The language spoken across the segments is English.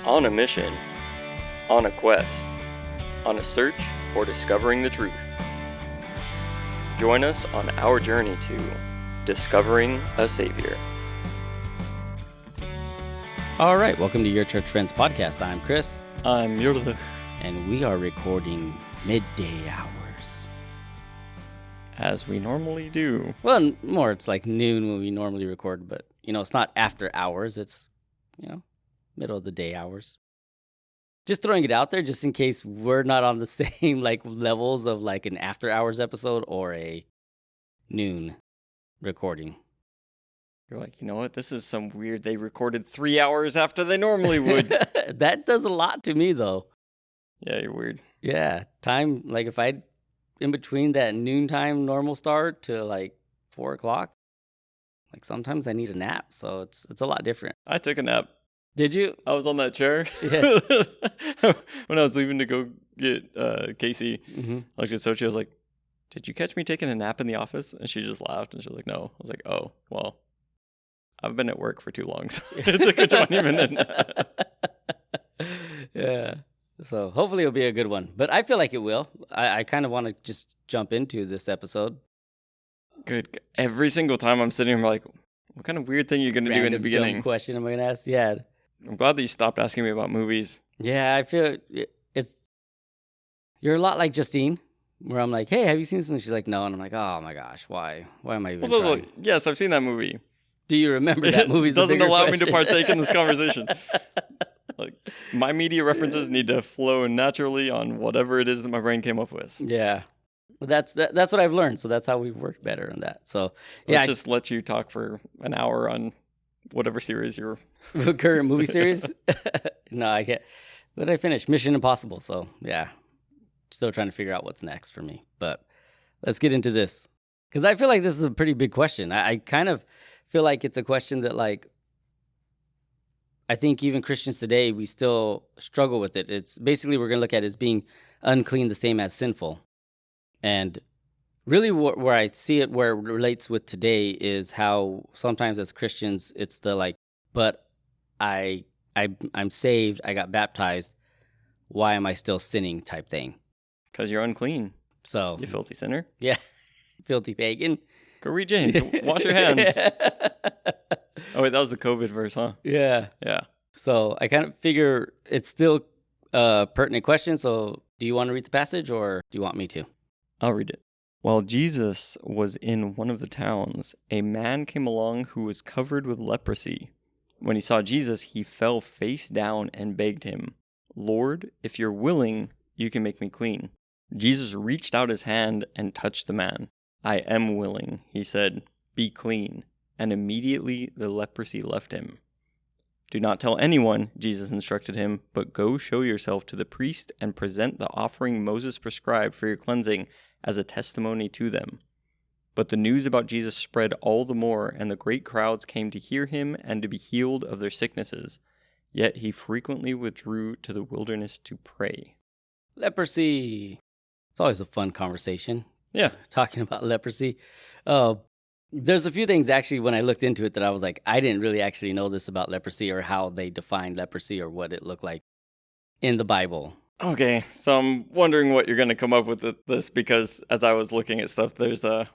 On a mission, on a quest, on a search for discovering the truth. Join us on our journey to discovering a Savior. All right, welcome to Your Church Friends podcast. I'm Chris, I'm Yurla. and we are recording midday hours. As we normally do. Well, more it's like noon when we normally record, but it's not after hours. It's middle of the day hours. Just throwing it out there, just in case we're not on the same levels of an after hours episode or a noon recording. You're like, you know what? This is some weird. They recorded 3 hours after they normally would. That does a lot to me, though. Yeah, you're weird. Yeah, time, if I in between that noontime normal start to 4 o'clock, sometimes I need a nap, so it's a lot different. I took a nap. Did you? I was on that chair. Yeah. When I was leaving to go get Casey, so she was like, "Did you catch me taking a nap in the office?" And she just laughed, and she was like, "No." I was like, "Oh, well, I've been at work for too long, so it took a 20-minute nap." Yeah. So hopefully it'll be a good one. But I feel like it will. I kind of want to just jump into this episode. Good. Every single time I'm sitting here, I'm like, what kind of weird thing are you going to do in the beginning? Dumb question am I going to ask? Yeah. I'm glad that you stopped asking me about movies. Yeah, I feel you're a lot like Justine, where I'm like, hey, have you seen something? She's like, no. And I'm like, oh my gosh, why? Why am I even trying? Yes, I've seen that movie. Do you remember that movie? It doesn't allow me to partake in this conversation. My media references need to flow naturally on whatever it is that my brain came up with. Yeah. That's what I've learned. So that's how we've worked better on that. So yeah, Let's just let you talk for an hour on whatever series you're current movie series. No, I can't. But I finished Mission Impossible. So yeah, still trying to figure out what's next for me. But let's get into this, because I feel like this is a pretty big question. I kind of feel like it's a question that I think even Christians today, we still struggle with it. It's basically, we're going to look at it as being unclean, the same as sinful. And really where I see it, where it relates with today, is how sometimes as Christians, it's the but I'm saved, I got baptized, why am I still sinning type thing? Because you're unclean. So You filthy sinner. Yeah. Filthy pagan. Go read James. Wash your hands. Oh, wait, that was the COVID verse, huh? Yeah. Yeah. So I kind of figure it's still a pertinent question. So do you want to read the passage, or do you want me to? I'll read it. While Jesus was in one of the towns, a man came along who was covered with leprosy. When he saw Jesus, he fell face down and begged him, "Lord, if you're willing, you can make me clean." Jesus reached out his hand and touched the man. "I am willing," he said. "Be clean." And immediately the leprosy left him. "Do not tell anyone," Jesus instructed him, "but go show yourself to the priest and present the offering Moses prescribed for your cleansing as a testimony to them." But the news about Jesus spread all the more, and the great crowds came to hear him and to be healed of their sicknesses. Yet he frequently withdrew to the wilderness to pray. Leprosy. It's always a fun conversation. Yeah. Talking about leprosy. There's a few things actually when I looked into it that I was like, I didn't really actually know this about leprosy, or how they defined leprosy, or what it looked like in the Bible. Okay, so I'm wondering what you're going to come up with this, because as I was looking at stuff, there's a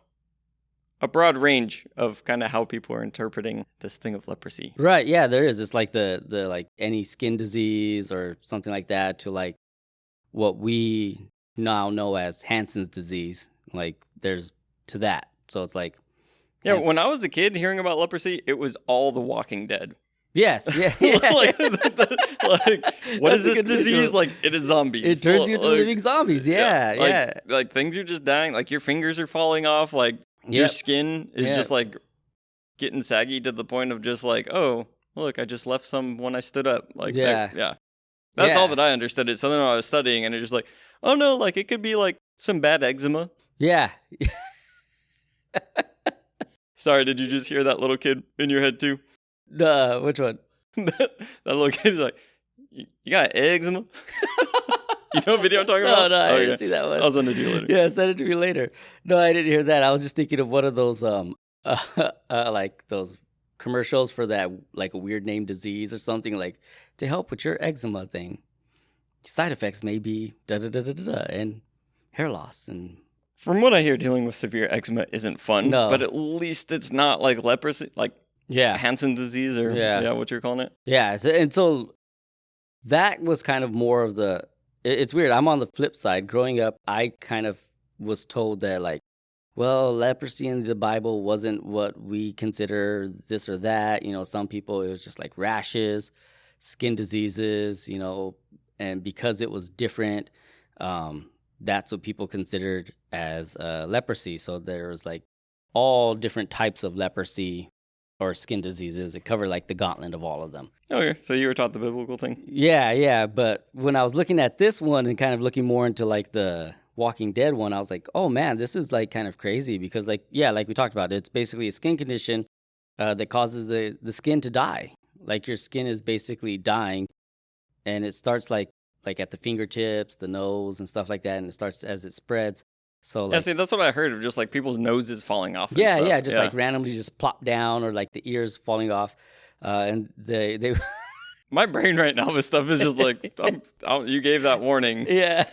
broad range of kind of how people are interpreting this thing of leprosy. Right, yeah, there is. It's like the any skin disease or something like that, to what we now know as Hansen's disease. There's to that. So it's yeah, when I was a kid hearing about leprosy, it was all The Walking Dead. Yes, yeah. What is this disease? It is zombies. It turns you into living zombies. Yeah, yeah. Things are just dying. Your fingers are falling off. Your skin is just getting saggy to the point of just oh, look, I just left some when I stood up. Yeah. That's all that I understood it. So then when I was studying, and it's just oh no, it could be some bad eczema. Yeah. Sorry, did you just hear that little kid in your head too? Which one? That little kid is you got eczema? You know what video I'm talking about? No, I didn't see that one. I'll send it to you later. Yeah, send it to me later. No, I didn't hear that. I was just thinking of one of those, those commercials for that, like a weird name disease or something, like to help with your eczema thing. Side effects may be da da da da da and hair loss and From what I hear, dealing with severe eczema isn't fun, No. but at least it's not like leprosy, like yeah, Hansen disease or Yeah. what you're calling it. yeah. And so that was kind of more of the. It's weird. I'm on the flip side. Growing up, I kind of was told that like, well, leprosy in the Bible wasn't what we consider this or that. You know, some people it was just like rashes, skin diseases. You know, and because it was different, that's what people considered as leprosy. So there was like all different types of leprosy or skin diseases. It covered like the gauntlet of all of them. Okay, so you were taught the biblical thing. Yeah. But when I was looking at this one and kind of looking more into like the Walking Dead one, I was like, oh man, this is like kind of crazy because like we talked about, it's basically a skin condition that causes the skin to die. Like your skin is basically dying, and it starts like at the fingertips, the nose, and stuff like that, and it starts as it spreads. So like, Yeah, see, that's what I heard of just like people's noses falling off. And yeah, stuff. just like randomly just plop down, or like the ears falling off, and they My brain right now, this stuff is just like, you gave that warning. yeah.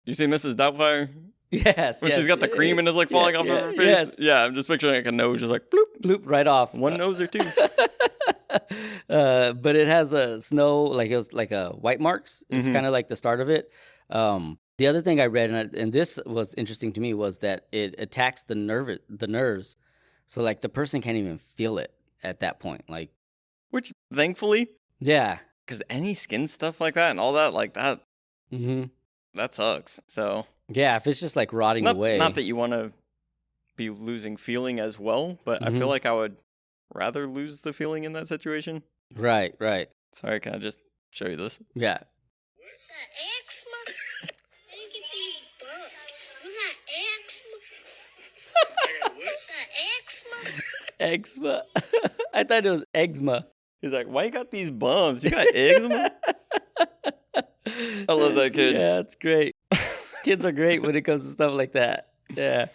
You see Mrs. Doubtfire? Yes. When yes. she's got the cream and it's like falling off of her face? Yes. Yeah, I'm just picturing like a nose just like bloop. Bloop right off. One nose or two. But it has a snow, like it was like a white marks. It's Mhm. kind of like the start of it. The other thing I read, and this was interesting to me, was that it attacks the nerves. So like the person can't even feel it at that point. Like, Which, thankfully, yeah. because any skin stuff like that and all that, like that, Mm-hmm. that sucks. So, Yeah, if it's just like rotting away. not that you want to be losing feeling as well, but I Mhm. feel like I would rather lose the feeling in that situation. Right. Sorry, can I just show you this? Yeah. The eczema? Where you get these bumps? You got eczema? I got what? The eczema? Eczema. I thought it was eczema. He's like, why you got these bumps? You got eczema? I love that kid. Yeah, it's great. Kids are great when it comes to stuff like that. Yeah.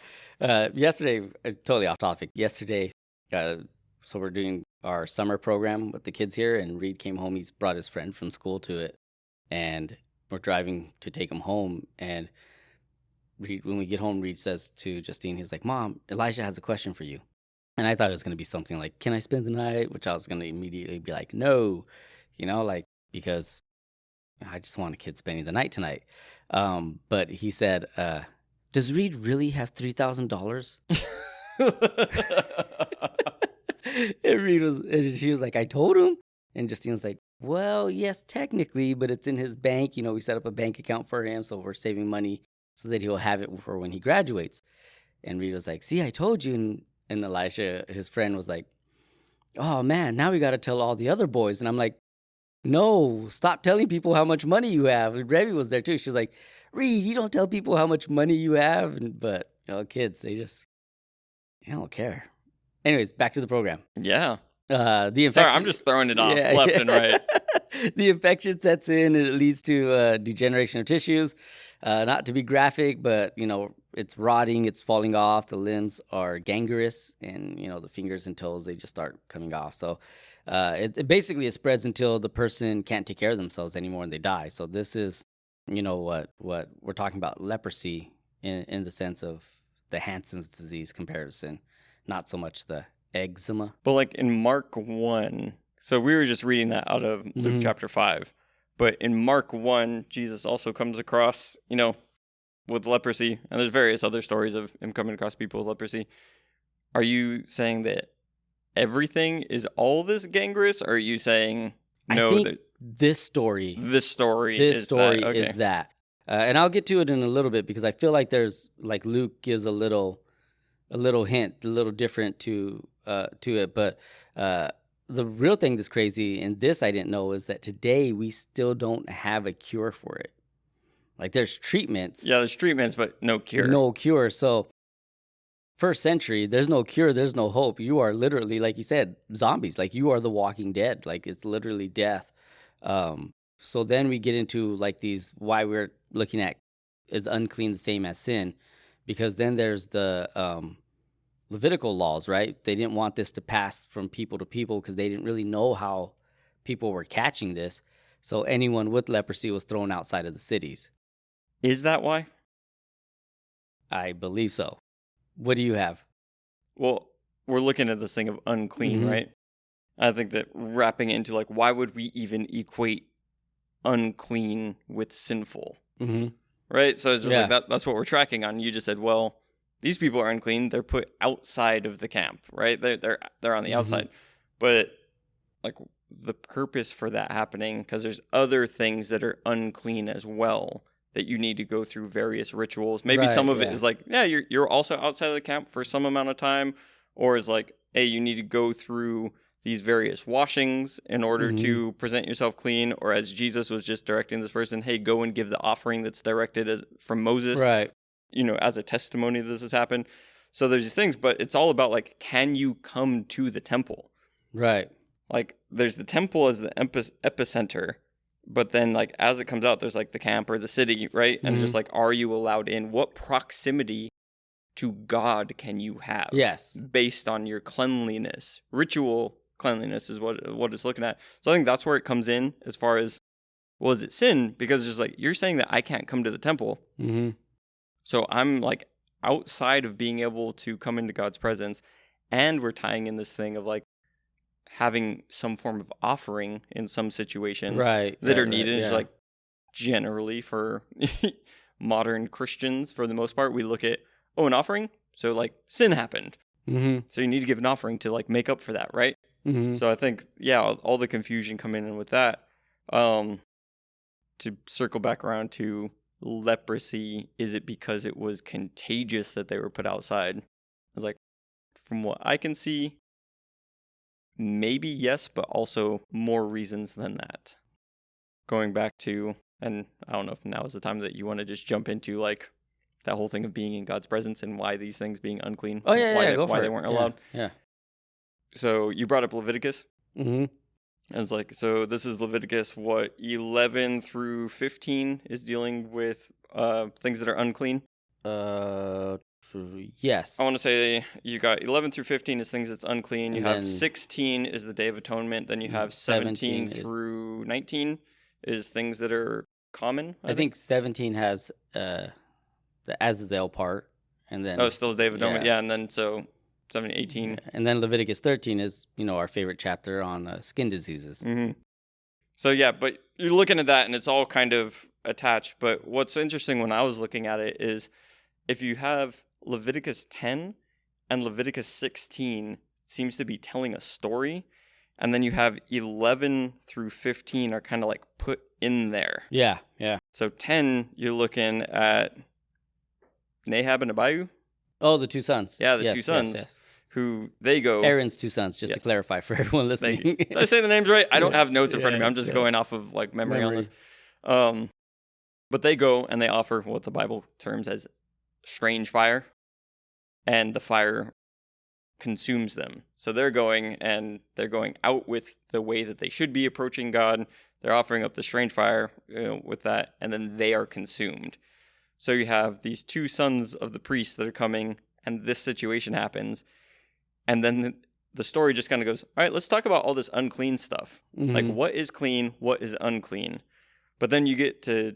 Yesterday, totally off topic. Yesterday, so we're doing our summer program with the kids here, and Reed came home. He's brought his friend from school to it, and we're driving to take him home. And Reed, when we get home, Reed says to Justine, he's like, "Mom, Elijah has a question for you." And I thought it was going to be something like, "Can I spend the night?" Which I was going to immediately be like, "No," like because I just want a kid spending the night tonight. But he said, "Does Reed really have $3,000?" And she was like, "I told him." And Justine was like, "Well, yes, technically, but it's in his bank. We set up a bank account for him, so we're saving money so that he'll have it for when he graduates." And Reed was like, "See, I told you." And Elisha, his friend, was like, "Oh man, now we got to tell all the other boys." And I'm like, "No, stop telling people how much money you have." And Revy was there too. She's like, "Reed, you don't tell people how much money you have." But kids, they don't care. Anyways, back to the program. Yeah. The infection. Sorry, I'm just throwing it off left and right. The infection sets in, and it leads to degeneration of tissues. Not to be graphic, but it's rotting, it's falling off. The limbs are gangrenous, and the fingers and toes, they just start coming off. So it basically spreads until the person can't take care of themselves anymore and they die. So this is what we're talking about, leprosy in the sense of the Hansen's disease comparison, not so much the eczema. But like in Mark 1, so we were just reading that out of Luke Mhm. chapter 5. But in Mark 1, Jesus also comes across, with leprosy. And there's various other stories of him coming across people with leprosy. Are you saying that everything is all this gangrenous? Or are you saying no? I think this story This story is that. Okay. is that. And I'll get to it in a little bit because I feel like there's like Luke gives a little hint, a little different to it. But the real thing that's crazy, and this I didn't know, is that today we still don't have a cure for it. Like there's treatments. Yeah, there's treatments, but no cure. No cure. So first century, there's no cure, there's no hope. You are literally, like you said, zombies. Like you are the walking dead. Like it's literally death. So then we get into like these, why we're looking at is unclean the same as sin, because then there's the Levitical laws, right? They didn't want this to pass from people to people because they didn't really know how people were catching this. So anyone with leprosy was thrown outside of the cities. Is that why? I believe so. What do you have? Well, we're looking at this thing of unclean, Mhm. right? I think that wrapping it into like, why would we even equate unclean with sinful? Mm-hmm. Right? So it's just like Yeah. that's what we're tracking on. You just said, well, these people are unclean. They're put outside of the camp, right? They're on the Mhm. outside. But like the purpose for that happening, because there's other things that are unclean as well that you need to go through various rituals. Maybe some Right, of it yeah. is like, yeah, you're also outside of the camp for some amount of time, or is like, hey, you need to go through these various washings in order Mhm. to present yourself clean, or as Jesus was just directing this person, hey, go and give the offering that's directed as from Moses, Right. as a testimony that this has happened. So there's these things, but it's all about like, can you come to the temple? Right. Like there's the temple as the epicenter, but then like as it comes out, there's like the camp or the city, right? And it's just Mhm. like, are you allowed in? What proximity to God can you have? Yes. Based on your cleanliness, ritual cleanliness is what it's looking at. So I think that's where it comes in as far as, well, is it sin? Because it's just like you're saying that I can't come to the temple, Mm-hmm. so I'm like outside of being able to come into God's presence, and we're tying in this thing of like having some form of offering in some situations Right. that are Right. needed. It's Yeah. like generally for modern Christians, for the most part, we look at, oh, an offering. So like sin happened. Mm-hmm. So you need to give an offering to like make up for that, right? Mm-hmm. So I think, yeah, all the confusion coming in with that. To circle back around to leprosy, is it because it was contagious that they were put outside? I was like, from what I can see, maybe yes, but also more reasons than that. Going back to, and I don't know if now is the time that you want to just jump into like that whole thing of being in God's presence and why these things being unclean, Oh yeah. why Yeah. they, Go why for they it. weren't Yeah. allowed. Yeah. So you brought up Leviticus. Mm-hmm. And it's like, so this is Leviticus, what, 11 through 15 is dealing with things that are unclean. Yes. I want to say you got 11 through 15 is things that's unclean. You And have then 16 is the Day of Atonement. Then you have 17 17 is. through 19 is things that are common. I think 17 has the Azazel part, and then Oh, still the Day of Atonement. yeah. Yeah, and then so 17, 18. Yeah. And then Leviticus 13 is our favorite chapter on skin diseases. Mm-hmm. So yeah, but you're looking at that and it's all kind of attached. But what's interesting when I was looking at it is if you have Leviticus 10 and Leviticus 16 seems to be telling a story, and then you have 11 through 15 are kind of like put in there. Yeah. Yeah. So 10, you're looking at Nahab and Abihu. Oh, the two sons. Yeah, the Yes, two sons. Yes. Who they go. Aaron's two sons, just to Yes. clarify for everyone listening. Did I say the names right? I don't Yeah, have notes in front of me. yeah, I'm just yeah. going off of like memory on this. But they go and they offer what the Bible terms as strange fire, and the fire consumes them. So they're going out with the way that they should be approaching God. They're offering up the strange fire with that, and then they are consumed. So you have these two sons of the priests that are coming, and this situation happens. And then the story just kind of goes, all right, let's talk about all this unclean stuff. Mhm. Like, what is clean? What is unclean? But then you get to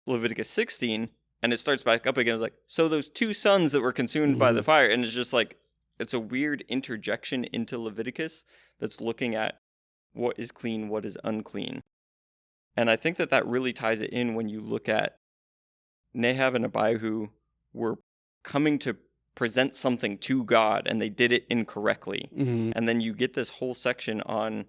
Leviticus 16, and it starts back up again. It's like, so those two sons that were consumed by the fire. And it's just like, it's a weird interjection into Leviticus that's looking at what is clean, what is unclean. And I think that really ties it in when you look at Nahab and Abihu were coming to present something to God, and they did it incorrectly. Mhm. And then you get this whole section on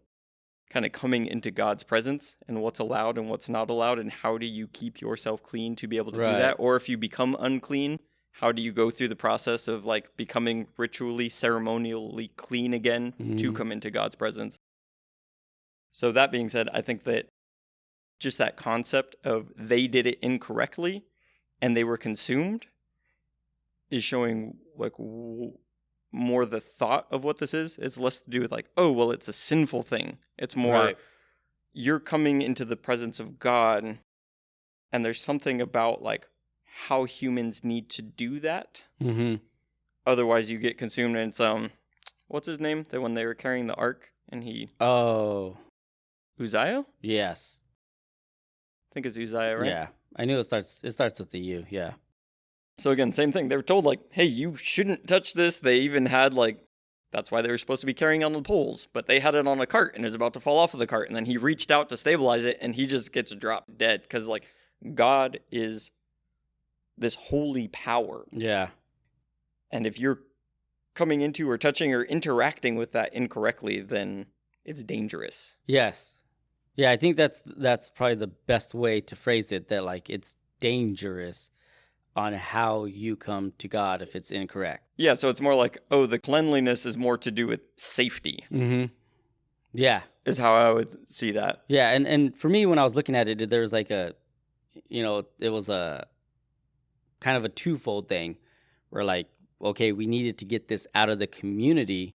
kind of coming into God's presence and what's allowed and what's not allowed, and how do you keep yourself clean to be able to do that? Or if you become unclean, how do you go through the process of like becoming ritually, ceremonially clean again to come into God's presence? So that being said, I think that just that concept of they did it incorrectly and they were consumed is showing like more the thought of what this is. It's less to do with like, oh, well, it's a sinful thing. It's more you're coming into the presence of God, and there's something about like how humans need to do that. Mm-hmm. otherwise you get consumed. And it's what's his name? The one they were carrying the ark, and he Oh, Uzziah? yes. I think it's Uzziah, right? Yeah. I knew it starts with the U. Yeah. So again, same thing. They were told, like, hey, you shouldn't touch this. They even had, like, that's why they were supposed to be carrying on the poles. But they had it on a cart and it was about to fall off of the cart. And then he reached out to stabilize it and he just gets dropped dead. Because, like, God is this holy power. Yeah. And if you're coming into or touching or interacting with that incorrectly, then it's dangerous. Yes. Yeah, I think that's probably the best way to phrase it, that like it's dangerous on how you come to God if it's incorrect. Yeah, so it's more like, oh, the cleanliness is more to do with safety. Mm-hmm. Yeah. Is how I would see that. Yeah, and for me, when I was looking at it, there was like it was a kind of a twofold thing where like, okay, we needed to get this out of the community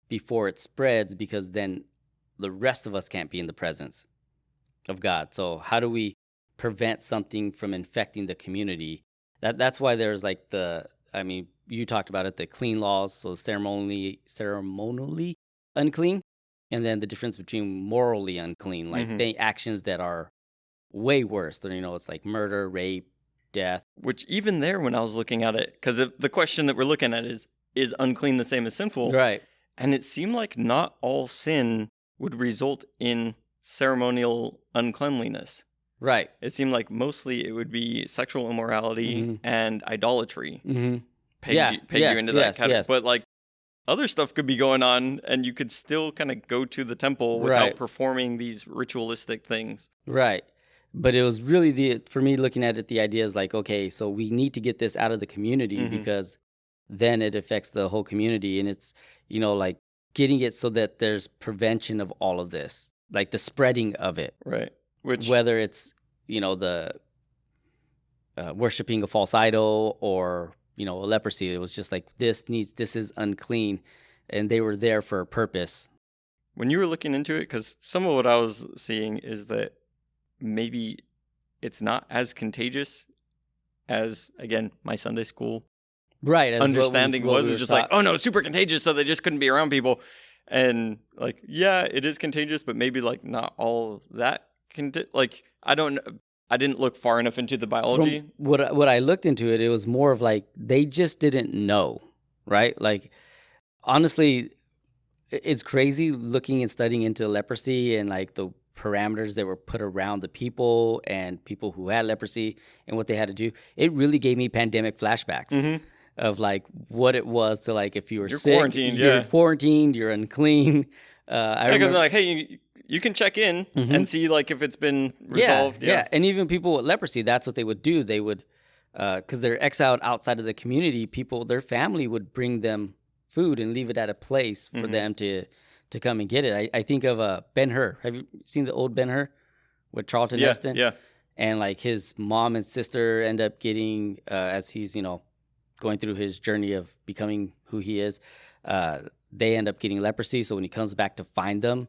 before it spreads, because then the rest of us can't be in the presence of God. So how do we prevent something from infecting the community? That's why there's like you talked about it, the clean laws, so ceremonially unclean, and then the difference between morally unclean, like the actions that are way worse than, it's like murder, rape, death. Which even there, when I was looking at it, because the question that we're looking at is unclean the same as sinful? Right. And it seemed like not all sin would result in ceremonial uncleanliness. Right. It seemed like mostly it would be sexual immorality and idolatry. Peg you into that category. Yes. But like other stuff could be going on and you could still kind of go to the temple without performing these ritualistic things. Right. But it was really for me looking at it, the idea is like, okay, so we need to get this out of the community because then it affects the whole community. And it's, like getting it so that there's prevention of all of this, like the spreading of it. Right. Which, whether it's, the worshiping a false idol or, a leprosy, it was just like, this is unclean. And they were there for a purpose. When you were looking into it, because some of what I was seeing is that maybe it's not as contagious as, again, my Sunday school understanding was. It's just like, oh no, it's super contagious, so they just couldn't be around people. And like, yeah, it is contagious, but maybe like not all that I didn't look far enough into the biology. From what I looked into it was more of like they just didn't know, right? Like honestly, it's crazy looking and studying into leprosy and like the parameters that were put around the people and people who had leprosy and what they had to do. It really gave me pandemic flashbacks of like what it was to like if you were sick, you're quarantined, you're unclean. Because they're like, hey, you can check in and see like if it's been resolved. Yeah. And even people with leprosy, that's what they would do. They would, because they're exiled outside of the community, their family would bring them food and leave it at a place for them to come and get it. I think of Ben-Hur. Have you seen the old Ben-Hur with Charlton Heston? Yeah. And like his mom and sister end up getting, as he's, going through his journey of becoming who he is, they end up getting leprosy. So when he comes back to find them,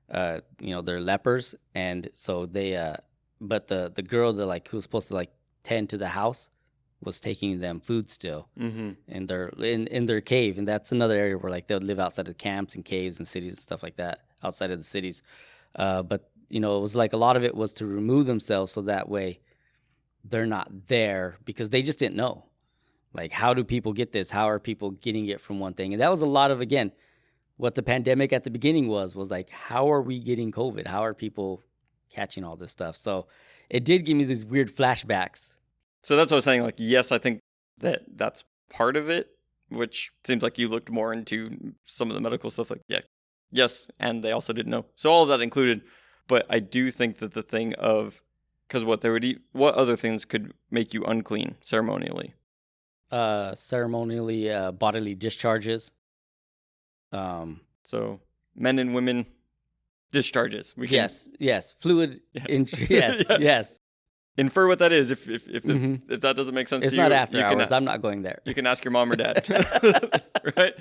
they're lepers. And so they, but the girl that like, who was supposed to like tend to the house was taking them food still in their cave. And that's another area where like they would live outside of camps and caves and cities and stuff like that, outside of the cities. But, it was like a lot of it was to remove themselves so that way they're not there, because they just didn't know. Like, how do people get this? How are people getting it from one thing? And that was a lot of, again, what the pandemic at the beginning was like, how are we getting COVID? How are people catching all this stuff? So it did give me these weird flashbacks. So that's what I was saying. Like, yes, I think that's part of it, which seems like you looked more into some of the medical stuff. Like, yeah, yes, and they also didn't know. So all of that included. But I do think that the thing of, because what they would eat, what other things could make you unclean ceremonially? Bodily discharges. So men and women discharges. Yes. Fluid. Yeah. Yes. Infer what that is if that doesn't make sense it's to you. It's not after hours. I'm not going there. You can ask your mom or dad. Right?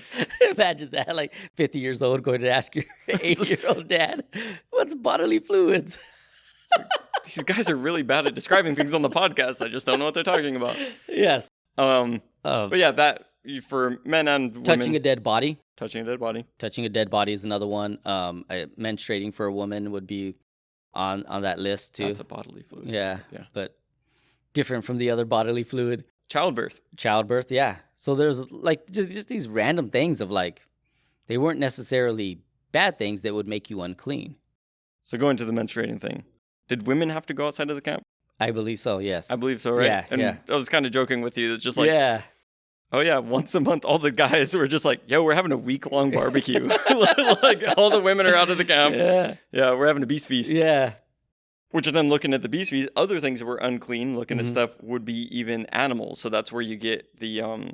Imagine that, like 50 years old, going to ask your 8-year-old dad, what's bodily fluids? These guys are really bad at describing things on the podcast. I just don't know what they're talking about. Yes. But yeah, that for men and women. Touching a dead body. Touching a dead body. Touching a dead body is another one. Menstruating for a woman would be on that list too. That's a bodily fluid. Yeah, Yeah. but different from the other bodily fluid. Childbirth. Yeah. So there's like just these random things of like, they weren't necessarily bad things that would make you unclean. So going to the menstruating thing, did women have to go outside of the camp? I believe so, yes. I believe so, right? Yeah, and yeah. I was kind of joking with you. It's just like, yeah. oh yeah, once a month, all the guys were just like, yo, we're having a week-long barbecue. Like all the women are out of the camp. Yeah, we're having a beast feast. Yeah. Which are then looking at the beast feast, other things that were unclean, looking at stuff would be even animals. So that's where you get the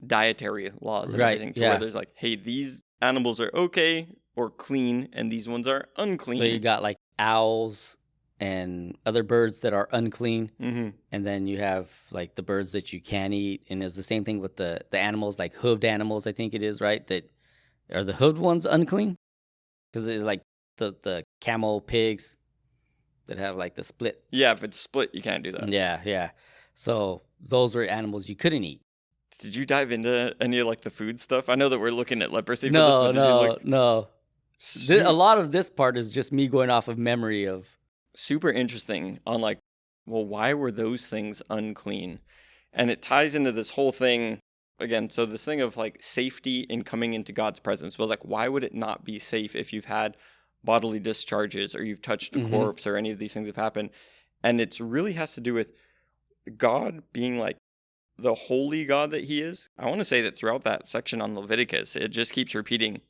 dietary laws and everything. To where there's like, hey, these animals are okay or clean, and these ones are unclean. So you got like owls and other birds that are unclean. Mm-hmm. And then you have like the birds that you can eat. And it's the same thing with the animals, like hooved animals, I think it is, right? That are the hooved ones unclean? Because it's like the camel pigs that have like the split. Yeah, if it's split, you can't do that. Yeah. So those were animals you couldn't eat. Did you dive into any of like the food stuff? I know that we're looking at leprosy for this, but did you look? No. A lot of this part is just me going off of memory of. Super interesting on like, well, why were those things unclean? And it ties into this whole thing again. So this thing of like safety in coming into God's presence was like, why would it not be safe if you've had bodily discharges or you've touched a corpse or any of these things have happened? And it really has to do with God being like the holy God that he is. I want to say that throughout that section on Leviticus, it just keeps repeating,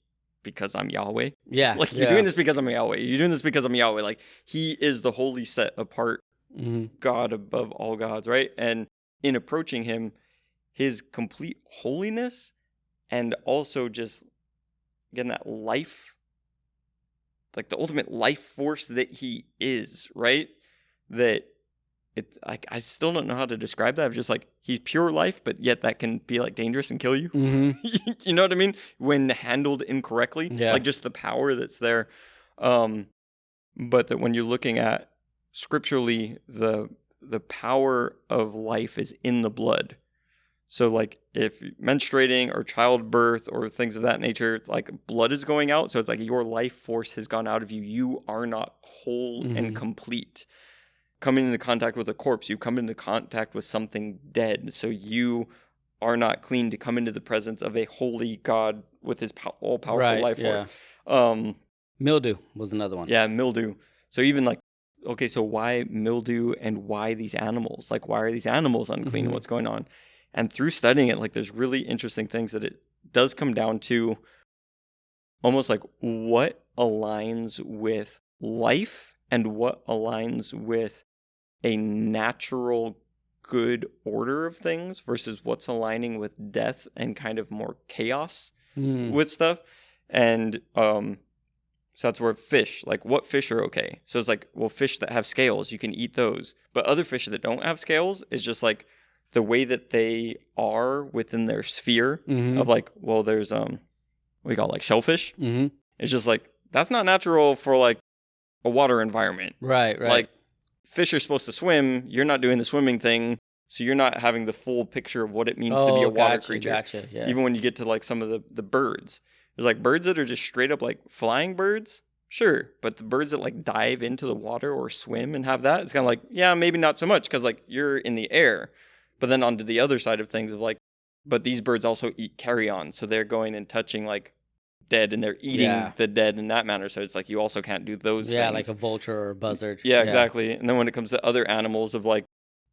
because I'm Yahweh. Yeah. Like, you're doing this because I'm Yahweh. You're doing this because I'm Yahweh. Like, he is the holy, set apart God above all gods, right? And in approaching him, his complete holiness and also just, again, that life, like the ultimate life force that he is, right? That it, like, I still don't know how to describe that. I'm just like, he's pure life, but yet that can be like dangerous and kill you. You know what I mean? When handled incorrectly, like just the power that's there. But that when you're looking at scripturally, the power of life is in the blood. So like if menstruating or childbirth or things of that nature, like blood is going out. So it's like your life force has gone out of you. You are not whole and complete. Coming into contact with a corpse, you come into contact with something dead. So you are not clean to come into the presence of a holy God with his all-powerful life force. Mildew was another one. Yeah, mildew. So even like, okay, so why mildew and why these animals? Like, why are these animals unclean? What's going on? And through studying it, like, there's really interesting things that it does come down to almost like what aligns with life and what aligns with a natural good order of things versus what's aligning with death and kind of more chaos with stuff. And so that's where fish, like what fish are okay. So it's like, well, fish that have scales, you can eat those. But other fish that don't have scales is just like the way that they are within their sphere of like, well, there's we call it like shellfish. It's just like, that's not natural for like a water environment. Right. Like, fish are supposed to swim. You're not doing the swimming thing, so you're not having the full picture of what it means to be a water creature. Gotcha. Yeah. Even when you get to like some of the birds, there's like birds that are just straight up like flying birds, sure, but the birds that like dive into the water or swim and have that, it's kind of like, yeah, maybe not so much because like you're in the air. But then onto the other side of things of like, but these birds also eat carrion, so they're going and touching like dead and they're eating the dead in that manner. So it's like you also can't do those things. Yeah, like a vulture or a buzzard. Yeah, exactly. And then when it comes to other animals of like,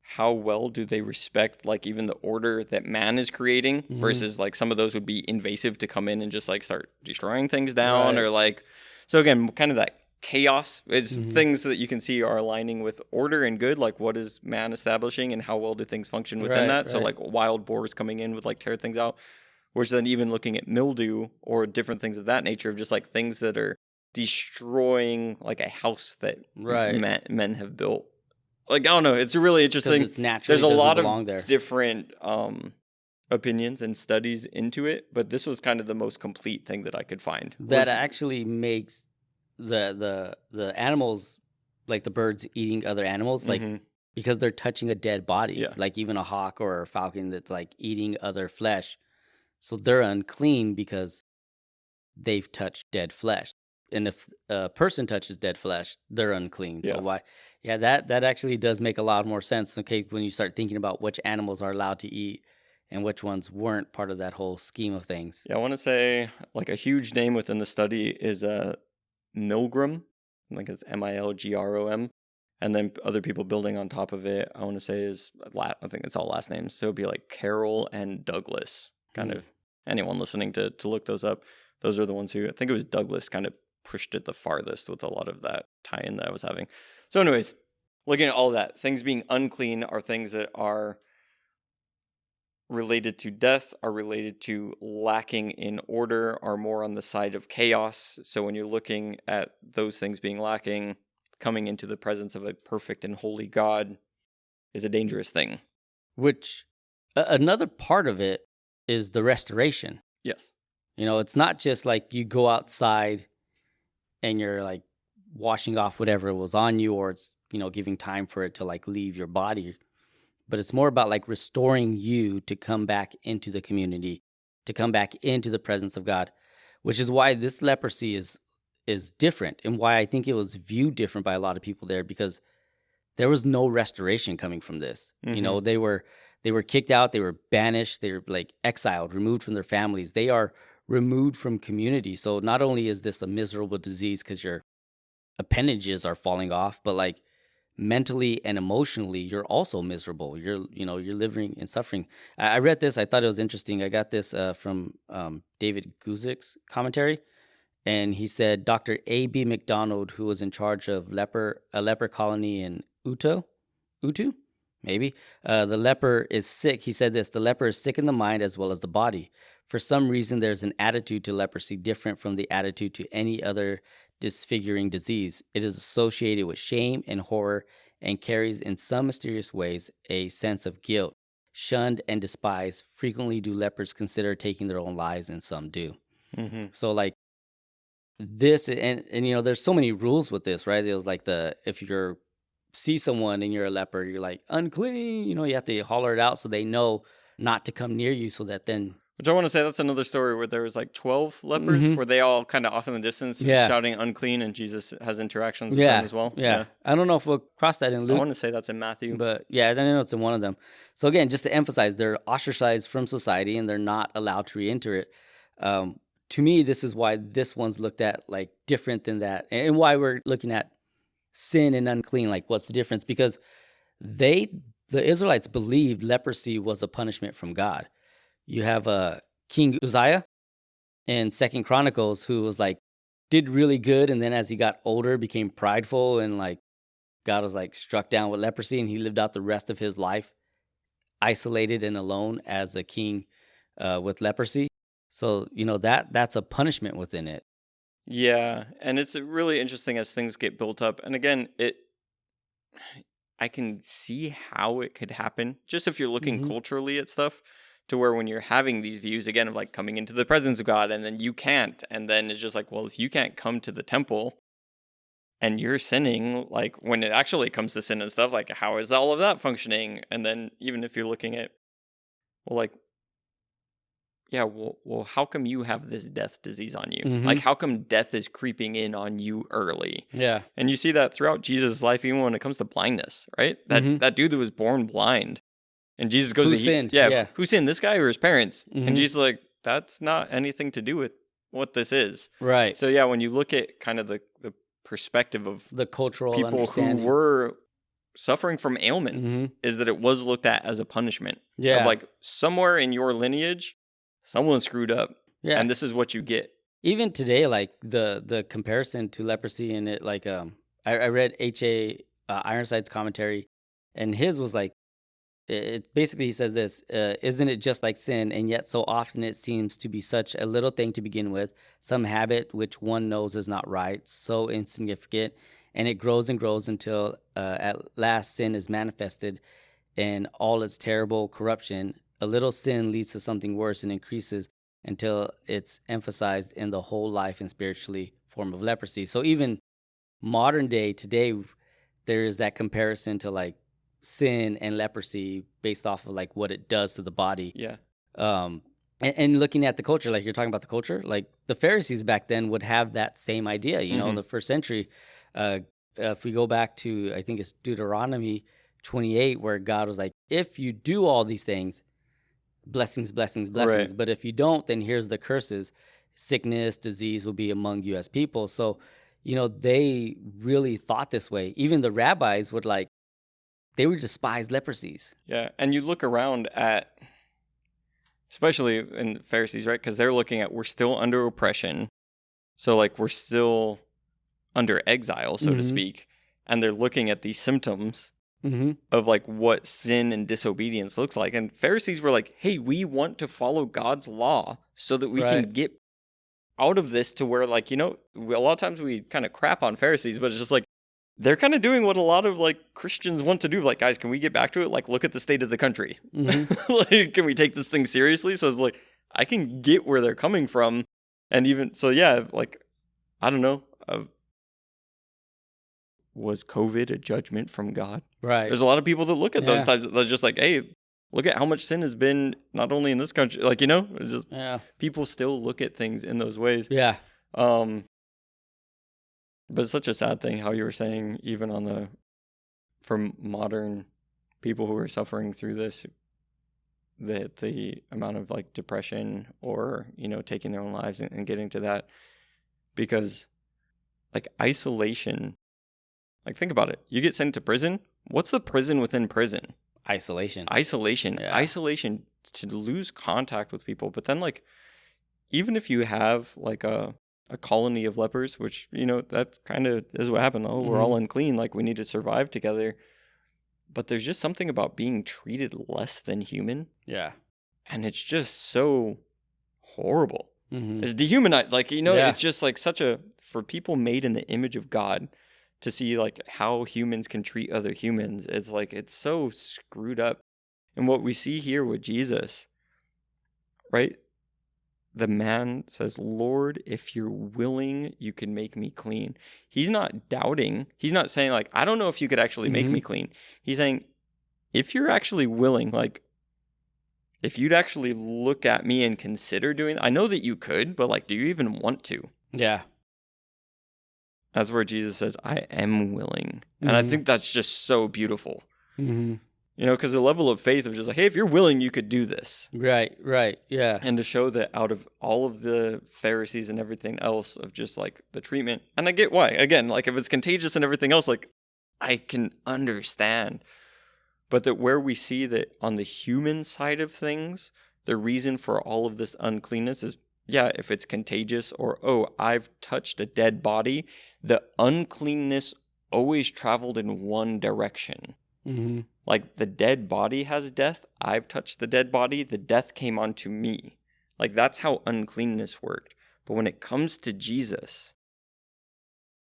how well do they respect like even the order that man is creating versus like some of those would be invasive to come in and just like start destroying things down or like, so again, kind of that chaos is things that you can see are aligning with order and good. Like what is man establishing and how well do things function within that? So like wild boars coming in with like tear things out. Whereas then even looking at mildew or different things of that nature of just like things that are destroying like a house that men have built. Like, I don't know. It's a really interesting. It's naturally There's a lot of there. different opinions and studies into it, but this was kind of the most complete thing that I could find. That actually makes the animals, like the birds eating other animals, like because they're touching a dead body. Yeah. Like even a hawk or a falcon that's like eating other flesh. So they're unclean because they've touched dead flesh. And if a person touches dead flesh, they're unclean. Yeah. So why? Yeah, that actually does make a lot more sense. Okay, when you start thinking about which animals are allowed to eat and which ones weren't part of that whole scheme of things. Yeah, I want to say like a huge name within the study is Milgram. Like it's Milgrom. And then other people building on top of it, I want to say I think it's all last names. So it'd be like Carol and Douglas. Kind of anyone listening to look those up. Those are the ones who, I think it was Douglas, kind of pushed it the farthest with a lot of that tie-in that I was having. So anyways, looking at all that, things being unclean are things that are related to death, are related to lacking in order, are more on the side of chaos. So when you're looking at those things being lacking, coming into the presence of a perfect and holy God is a dangerous thing. Which another part of it is the restoration. Yes. It's not just like you go outside and you're like washing off whatever was on you, or it's, giving time for it to like leave your body. But it's more about like restoring you to come back into the community, to come back into the presence of God, which is why this leprosy is different, and why I think it was viewed different by a lot of people there, because there was no restoration coming from this. Mm-hmm. They were kicked out, they were banished, they were like exiled, removed from their families. They are removed from community. So not only is this a miserable disease because your appendages are falling off, but like mentally and emotionally, you're also miserable. You're living in suffering. I read this. I thought it was interesting. I got this from David Guzik's commentary, and he said Dr. A.B. McDonald, who was in charge of a leper colony in Utu, maybe. The leper is sick. He said this: the leper is sick in the mind as well as the body. For some reason, there's an attitude to leprosy different from the attitude to any other disfiguring disease. It is associated with shame and horror and carries in some mysterious ways a sense of guilt. Shunned and despised, frequently do lepers consider taking their own lives, and some do. Mm-hmm. So like this, and there's so many rules with this, right? It was like if you're see someone and you're a leper, you're like unclean, you have to holler it out so they know not to come near you, so that then. Which I want to say, that's another story where there was like 12 lepers, where they all kind of off in the distance shouting unclean, and Jesus has interactions with them as well. Yeah. I don't know if we'll cross that in Luke. I want to say that's in Matthew. But yeah, I know it's in one of them. So again, just to emphasize, they're ostracized from society and they're not allowed to re-enter it. To me, this is why this one's looked at like different than that, and why we're looking at sin and unclean. Like, what's the difference? Because the Israelites believed leprosy was a punishment from God. You have King Uzziah in 2 Chronicles, who was like, did really good, and then as he got older, became prideful, and like God was like struck down with leprosy, and he lived out the rest of his life isolated and alone as a king with leprosy. So that's a punishment within it. Yeah, and it's really interesting as things get built up. And again, I can see how it could happen, just if you're looking culturally at stuff, to where when you're having these views, again, of like coming into the presence of God, and then you can't, and then it's just like, well, if you can't come to the temple and you're sinning, like when it actually comes to sin and stuff, like how is all of that functioning? And then even if you're looking at, well, like, yeah, well, how come you have this death disease on you? Like, how come death is creeping in on you early? Yeah. And you see that throughout Jesus' life, even when it comes to blindness, right? That dude that was born blind, and Jesus goes, Who sinned? Who sinned, this guy or his parents? And Jesus is like, that's not anything to do with what this is. Right. So yeah, when you look at kind of the perspective of the cultural people who understanding. were suffering from ailments, is that it was looked at as a punishment. Yeah. Of like, somewhere in your lineage, someone screwed up. Yeah. And this is what you get. Even today, like the comparison to leprosy, and it like I read H.A. Ironside's commentary, and his was like, it basically, he says this: isn't it just like sin? And yet so often it seems to be such a little thing to begin with, some habit which one knows is not right, so insignificant, and it grows and grows until at last sin is manifested in all its terrible corruption. A little sin leads to something worse and increases until it's emphasized in the whole life and spiritually form of leprosy. So even modern day, today, there is that comparison to like sin and leprosy based off of like what it does to the body. Yeah. And looking at the culture, like you're talking about the culture, like the Pharisees back then would have that same idea, you know, in the first century. If we go back to, I think it's Deuteronomy 28, where God was like, if you do all these things, blessings, blessings, blessings. Right. But if you don't, then here's the curses. Sickness, disease will be among you as people. So, you know, they really thought this way. Even the rabbis would like, they would despise leprosies. Yeah. And you look around at, especially in the Pharisees, right? Because they're looking at, we're still under oppression. So, like, we're still under exile, so to speak. And they're looking at these symptoms of, like, what sin and disobedience looks like. And Pharisees were like, hey, we want to follow God's law so that we can get out of this to where, like, you know, a lot of times we kind of crap on Pharisees, but it's just like, they're kind of doing what a lot of, like, Christians want to do. Like, guys, can we get back to it? Like, look at the state of the country. Like, can we take this thing seriously? So it's like, I can get where they're coming from. And even, so yeah, like, I don't know. Was COVID a judgment from God? Right. There's a lot of people that look at those types. They're just like, hey, look at how much sin has been not only in this country, like, you know, it's just people still look at things in those ways. Yeah. But it's such a sad thing how you were saying, even on for modern people who are suffering through this, that the amount of, like, depression or, you know, taking their own lives and getting to that, because, like, isolation. Like, think about it. You get sent to prison. What's the prison within prison? Isolation. Yeah. Isolation, to lose contact with people. But then, like, even if you have, like, a colony of lepers, which, you know, that kind of is what happened. Oh, we're all unclean. Like, we need to survive together. But there's just something about being treated less than human. Yeah. And it's just so horrible. It's dehumanized. Like, you know, it's just like for people made in the image of God, to see, like, how humans can treat other humans, it's like, it's so screwed up. And what we see here with Jesus, right? The man says, Lord, if you're willing, you can make me clean. He's not doubting. He's not saying, like, I don't know if you could actually make me clean. He's saying, if you're actually willing, like, if you'd actually look at me and consider doing, I know that you could, but, like, do you even want to? Yeah. That's where Jesus says, I am willing. And I think that's just so beautiful. You know, because the level of faith of just like, hey, if you're willing, you could do this. Right, yeah. And to show that out of all of the Pharisees and everything else of just, like, the treatment, and I get why. Again, like, if it's contagious and everything else, like, I can understand. But that where we see that on the human side of things, the reason for all of this uncleanness is, yeah, if it's contagious or, oh, I've touched a dead body, the uncleanness always traveled in one direction. Like, the dead body has death. I've touched the dead body. The death came onto me. Like, that's how uncleanness worked. But when it comes to Jesus,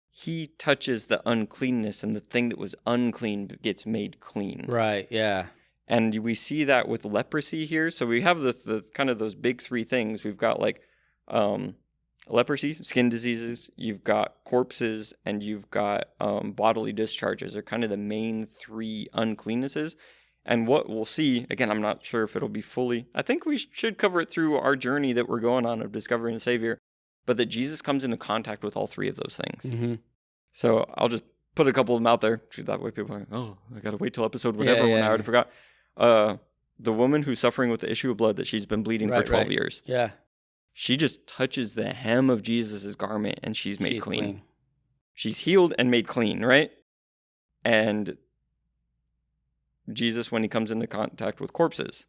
he touches the uncleanness, and the thing that was unclean gets made clean. Right, yeah. And we see that with leprosy here. So we have the kind of those big three things. We've got, like, leprosy, skin diseases, you've got corpses, and you've got bodily discharges are kind of the main three uncleannesses. And what we'll see, again, I'm not sure if it'll be fully, I think we should cover it through our journey that we're going on of discovering the Savior, but that Jesus comes into contact with all three of those things. So I'll just put a couple of them out there. That way people are like, oh, I got to wait till episode whatever when I already forgot. The woman who's suffering with the issue of blood that she's been bleeding for 12 years. Yeah. She just touches the hem of Jesus' garment and she's made clean. She's healed and made clean, right? And Jesus, when he comes into contact with corpses,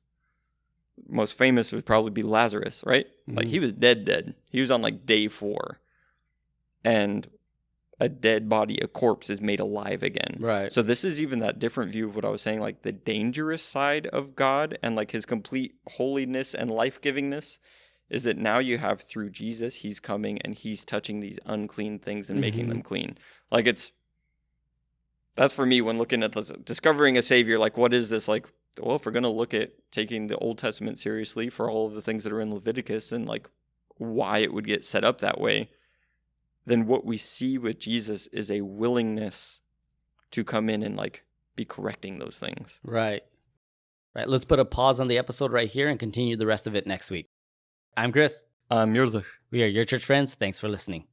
most famous would probably be Lazarus, right? Like, he was dead. He was on, like, day 4. And a dead body, a corpse, is made alive again. Right. So this is even that different view of what I was saying, like, the dangerous side of God and, like, his complete holiness and life-givingness is that now you have, through Jesus, he's coming and he's touching these unclean things and making them clean. Like, that's for me when looking at this, discovering a Savior, like, what is this? Like, well, if we're going to look at taking the Old Testament seriously for all of the things that are in Leviticus and, like, why it would get set up that way, then what we see with Jesus is a willingness to come in and, like, be correcting those things. Right. Let's put a pause on the episode right here and continue the rest of it next week. I'm Chris. I'm Yurdich. We are your church friends. Thanks for listening.